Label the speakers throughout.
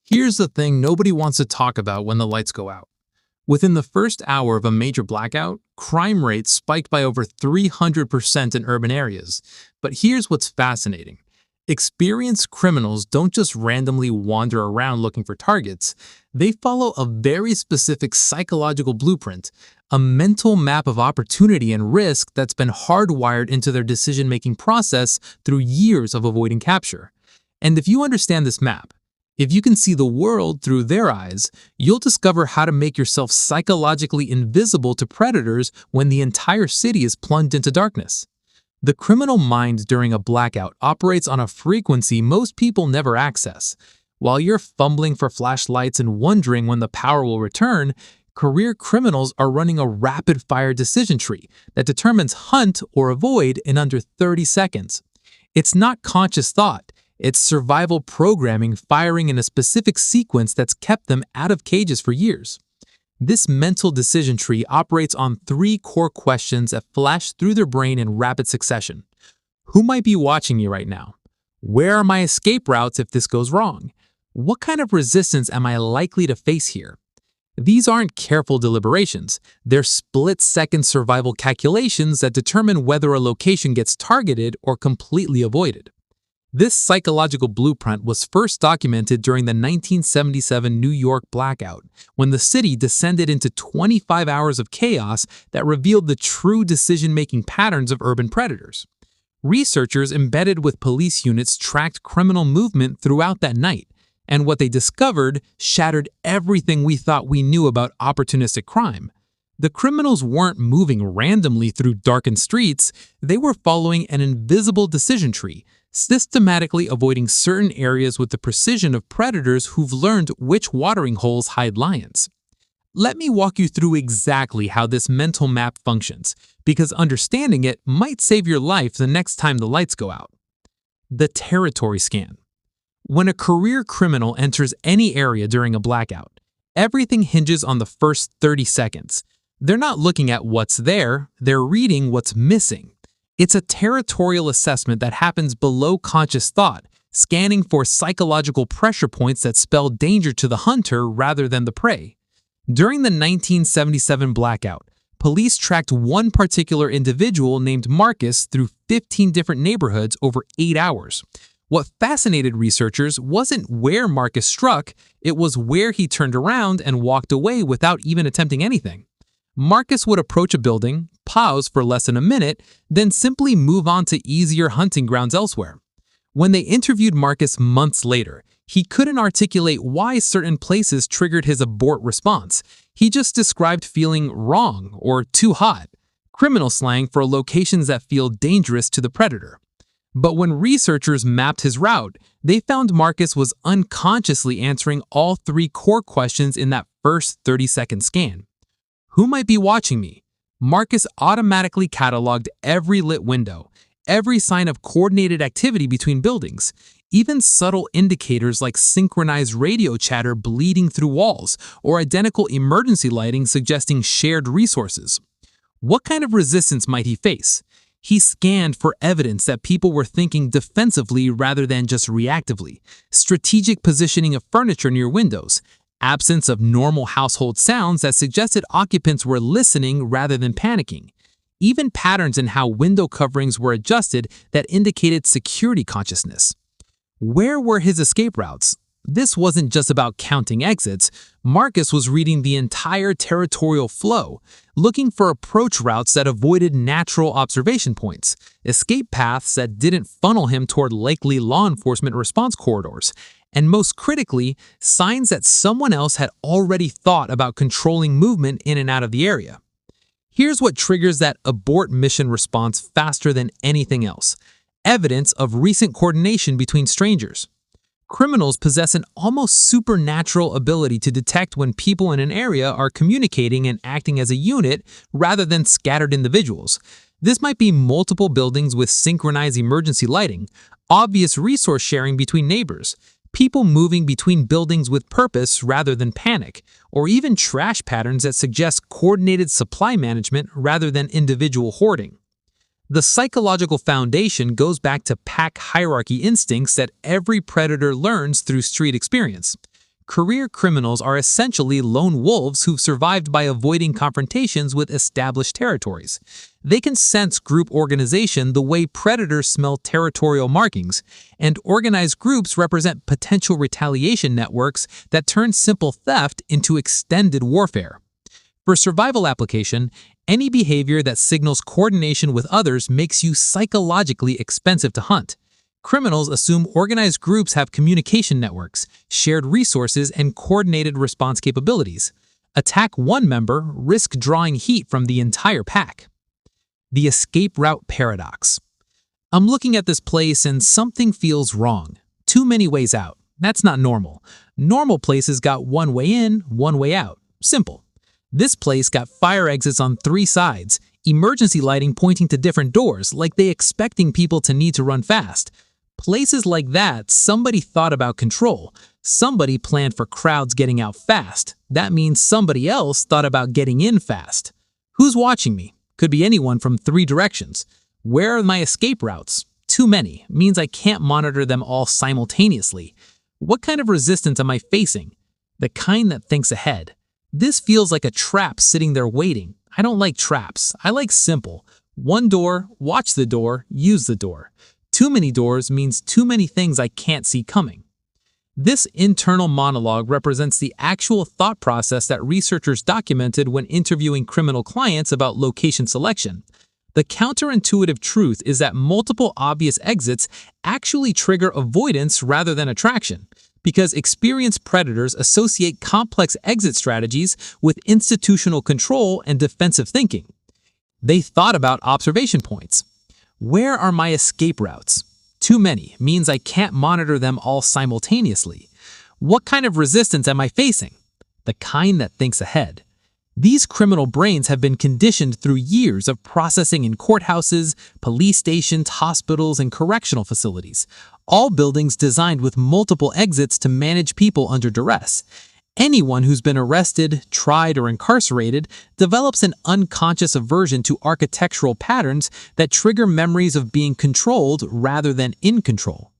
Speaker 1: Here's the thing nobody wants to talk about when the lights go out. Within the first hour of a major blackout, crime rates spiked by over 300% in urban areas. But here's what's fascinating. Experienced criminals don't just randomly wander around looking for targets. They follow a very specific psychological blueprint, a mental map of opportunity and risk that's been hardwired into their decision-making process through years of avoiding capture. And if you understand this map, if you can see the world through their eyes, you'll discover how to make yourself psychologically invisible to predators when the entire city is plunged into darkness. The criminal mind during a blackout operates on a frequency most people never access. While you're fumbling for flashlights and wondering when the power will return, career criminals are running a rapid-fire decision tree that determines hunt or avoid in under 30 seconds. It's not conscious thought. It's survival programming firing in a specific sequence that's kept them out of cages for years. This mental decision tree operates on three core questions that flash through their brain in rapid succession. Who might be watching me right now? Where are my escape routes if this goes wrong? What kind of resistance am I likely to face here? These aren't careful deliberations. They're split-second survival calculations that determine whether a location gets targeted or completely avoided. This psychological blueprint was first documented during the 1977 New York blackout, when the city descended into 25 hours of chaos that revealed the true decision-making patterns of urban predators. Researchers embedded with police units tracked criminal movement throughout that night, and what they discovered shattered everything we thought we knew about opportunistic crime. The criminals weren't moving randomly through darkened streets, they were following an invisible decision tree, systematically avoiding certain areas with the precision of predators who've learned which watering holes hide lions. Let me walk you through exactly how this mental map functions, because understanding it might save your life the next time the lights go out. The territory scan. When a career criminal enters any area during a blackout, everything hinges on the first 30 seconds. They're not looking at what's there, they're reading what's missing. It's a territorial assessment that happens below conscious thought, scanning for psychological pressure points that spell danger to the hunter rather than the prey. During the 1977 blackout, police tracked one particular individual named Marcus through 15 different neighborhoods over 8 hours. What fascinated researchers wasn't where Marcus struck, it was where he turned around and walked away without even attempting anything. Marcus would approach a building, pause for less than a minute, then simply move on to easier hunting grounds elsewhere. When they interviewed Marcus months later, he couldn't articulate why certain places triggered his abort response. He just described feeling wrong or too hot, criminal slang for locations that feel dangerous to the predator. But when researchers mapped his route, they found Marcus was unconsciously answering all three core questions in that first 30-second scan. Who might be watching me? Marcus automatically cataloged every lit window, every sign of coordinated activity between buildings, even subtle indicators like synchronized radio chatter bleeding through walls or identical emergency lighting suggesting shared resources. What kind of resistance might he face? He scanned for evidence that people were thinking defensively rather than just reactively, strategic positioning of furniture near windows, absence of normal household sounds that suggested occupants were listening rather than panicking, even patterns in how window coverings were adjusted that indicated security consciousness. Where were his escape routes? This wasn't just about counting exits. Marcus was reading the entire territorial flow, looking for approach routes that avoided natural observation points, escape paths that didn't funnel him toward likely law enforcement response corridors, and most critically, signs that someone else had already thought about controlling movement in and out of the area. Here's what triggers that abort mission response faster than anything else: evidence of recent coordination between strangers. Criminals possess an almost supernatural ability to detect when people in an area are communicating and acting as a unit rather than scattered individuals. This might be multiple buildings with synchronized emergency lighting, obvious resource sharing between neighbors, people moving between buildings with purpose rather than panic, or even trash patterns that suggest coordinated supply management rather than individual hoarding. The psychological foundation goes back to pack hierarchy instincts that every predator learns through street experience. Career criminals are essentially lone wolves who've survived by avoiding confrontations with established territories. They can sense group organization the way predators smell territorial markings, and organized groups represent potential retaliation networks that turn simple theft into extended warfare. For survival application, any behavior that signals coordination with others makes you psychologically expensive to hunt. Criminals assume organized groups have communication networks, shared resources, and coordinated response capabilities. Attack one member, risk drawing heat from the entire pack. The escape route paradox. I'm looking at this place and something feels wrong. Too many ways out. That's not normal. Normal places got one way in, one way out. Simple. This place got fire exits on 3 sides, emergency lighting pointing to different doors, like they expecting people to need to run fast. Places like that, somebody thought about control. Somebody planned for crowds getting out fast. That means somebody else thought about getting in fast. Who's watching me? Could be anyone from 3 directions. Where are my escape routes? Too many. Means I can't monitor them all simultaneously. What kind of resistance am I facing? The kind that thinks ahead. This feels like a trap sitting there waiting. I don't like traps. I like simple. One door, watch the door, use the door. Too many doors means too many things I can't see coming. This internal monologue represents the actual thought process that researchers documented when interviewing criminal clients about location selection. The counterintuitive truth is that multiple obvious exits actually trigger avoidance rather than attraction, because experienced predators associate complex exit strategies with institutional control and defensive thinking. They thought about observation points. Where are my escape routes? Too many means I can't monitor them all simultaneously. What kind of resistance am I facing? The kind that thinks ahead. These criminal brains have been conditioned through years of processing in courthouses, police stations, hospitals, and correctional facilities, all buildings designed with multiple exits to manage people under duress. Anyone who's been arrested, tried, or incarcerated develops an unconscious aversion to architectural patterns that trigger memories of being controlled rather than in control.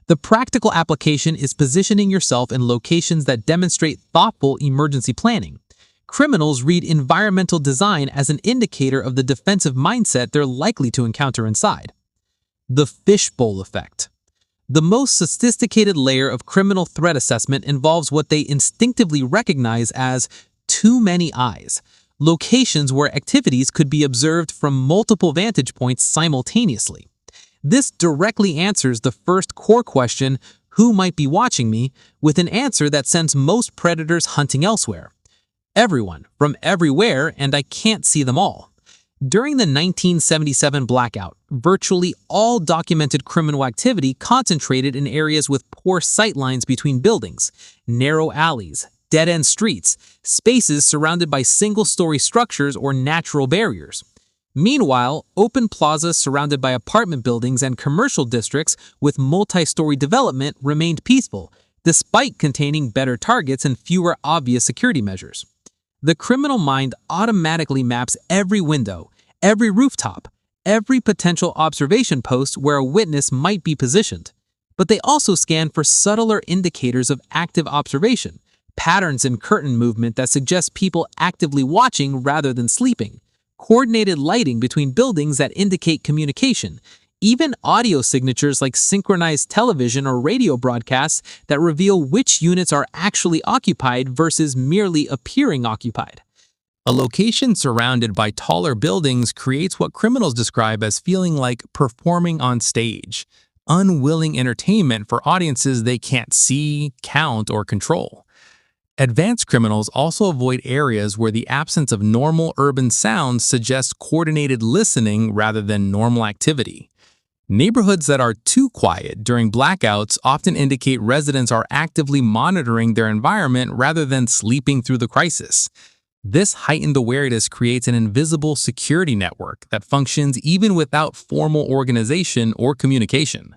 Speaker 1: The practical application is positioning yourself in locations that demonstrate thoughtful emergency planning. Criminals read environmental design as an indicator of the defensive mindset they're likely to encounter inside. The fishbowl effect. The most sophisticated layer of criminal threat assessment involves what they instinctively recognize as too many eyes, locations where activities could be observed from multiple vantage points simultaneously. This directly answers the first core question, who might be watching me, with an answer that sends most predators hunting elsewhere. Everyone, from everywhere, and I can't see them all. During the 1977 blackout, virtually all documented criminal activity concentrated in areas with poor sightlines between buildings, narrow alleys, dead-end streets, spaces surrounded by single-story structures or natural barriers. Meanwhile, open plazas surrounded by apartment buildings and commercial districts with multi-story development remained peaceful, despite containing better targets and fewer obvious security measures. The criminal mind automatically maps every window, every rooftop, every potential observation post where a witness might be positioned. But they also scan for subtler indicators of active observation, patterns in curtain movement that suggest people actively watching rather than sleeping, coordinated lighting between buildings that indicate communication, even audio signatures like synchronized television or radio broadcasts that reveal which units are actually occupied versus merely appearing occupied. A location surrounded by taller buildings creates what criminals describe as feeling like performing on stage, unwilling entertainment for audiences they can't see, count, or control. Advanced criminals also avoid areas where the absence of normal urban sounds suggests coordinated listening rather than normal activity. Neighborhoods that are too quiet during blackouts often indicate residents are actively monitoring their environment rather than sleeping through the crisis. This heightened awareness creates an invisible security network that functions even without formal organization or communication.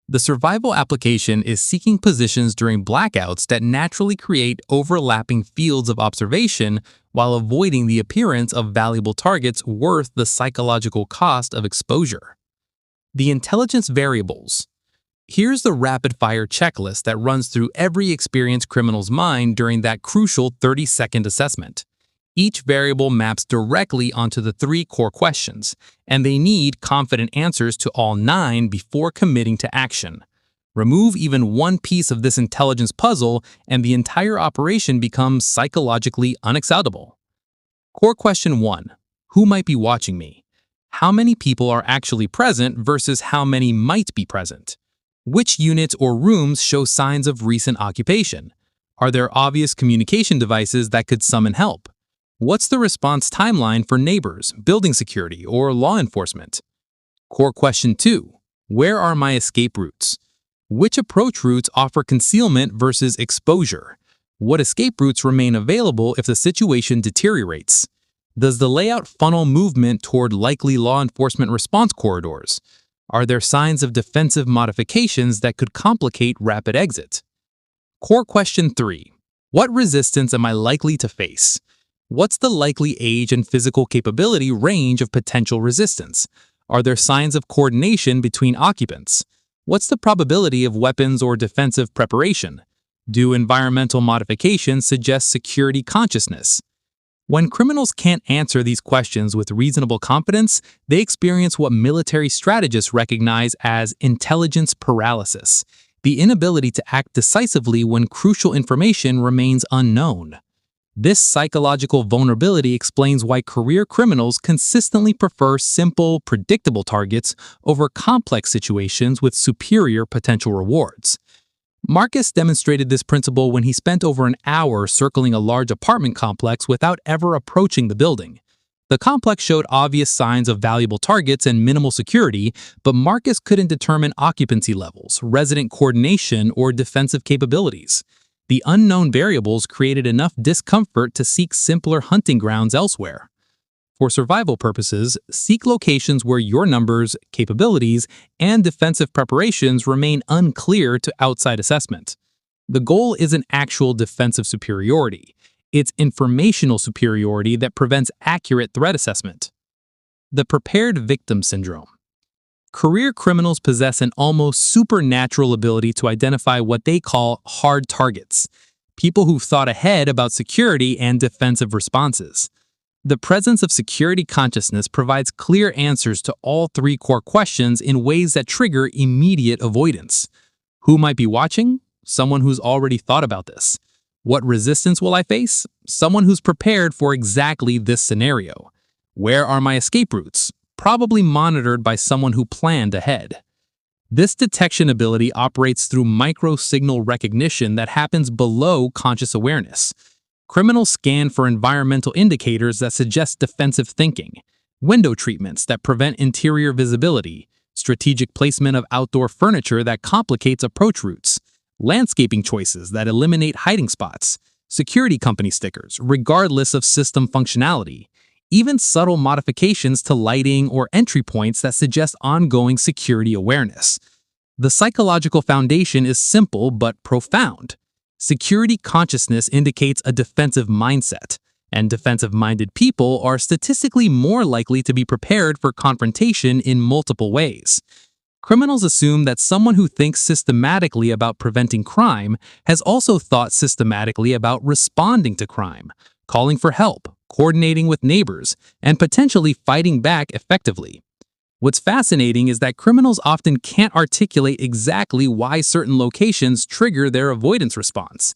Speaker 1: The survival application is seeking positions during blackouts that naturally create overlapping fields of observation while avoiding the appearance of valuable targets worth the psychological cost of exposure. The intelligence variables. Here's the rapid-fire checklist that runs through every experienced criminal's mind during that crucial 30-second assessment. Each variable maps directly onto the 3 core questions, and they need confident answers to all 9 before committing to action. Remove even one piece of this intelligence puzzle, and the entire operation becomes psychologically unacceptable. Core question 1. Who might be watching me? How many people are actually present versus how many might be present? Which units or rooms show signs of recent occupation? Are there obvious communication devices that could summon help? What's the response timeline for neighbors, building security, or law enforcement? Core question 2. Where are my escape routes? Which approach routes offer concealment versus exposure? What escape routes remain available if the situation deteriorates? Does the layout funnel movement toward likely law enforcement response corridors? Are there signs of defensive modifications that could complicate rapid exit? Core question 3. What resistance am I likely to face? What's the likely age and physical capability range of potential resistance? Are there signs of coordination between occupants? What's the probability of weapons or defensive preparation? Do environmental modifications suggest security consciousness? When criminals can't answer these questions with reasonable confidence, they experience what military strategists recognize as intelligence paralysis, the inability to act decisively when crucial information remains unknown. This psychological vulnerability explains why career criminals consistently prefer simple, predictable targets over complex situations with superior potential rewards. Marcus demonstrated this principle when he spent over an hour circling a large apartment complex without ever approaching the building. The complex showed obvious signs of valuable targets and minimal security, but Marcus couldn't determine occupancy levels, resident coordination, or defensive capabilities. The unknown variables created enough discomfort to seek simpler hunting grounds elsewhere. For survival purposes, seek locations where your numbers, capabilities, and defensive preparations remain unclear to outside assessment. The goal isn't actual defensive superiority. It's informational superiority that prevents accurate threat assessment. The prepared victim syndrome. Career criminals possess an almost supernatural ability to identify what they call hard targets, people who've thought ahead about security and defensive responses. The presence of security consciousness provides clear answers to all 3 core questions in ways that trigger immediate avoidance. Who might be watching? Someone who's already thought about this. What resistance will I face? Someone who's prepared for exactly this scenario. Where are my escape routes? Probably monitored by someone who planned ahead. This detection ability operates through micro-signal recognition that happens below conscious awareness. Criminals scan for environmental indicators that suggest defensive thinking, window treatments that prevent interior visibility, strategic placement of outdoor furniture that complicates approach routes, landscaping choices that eliminate hiding spots, security company stickers regardless of system functionality, even subtle modifications to lighting or entry points that suggest ongoing security awareness. The psychological foundation is simple but profound. Security consciousness indicates a defensive mindset, and defensive-minded people are statistically more likely to be prepared for confrontation in multiple ways. Criminals assume that someone who thinks systematically about preventing crime has also thought systematically about responding to crime, calling for help, coordinating with neighbors, and potentially fighting back effectively. What's fascinating is that criminals often can't articulate exactly why certain locations trigger their avoidance response.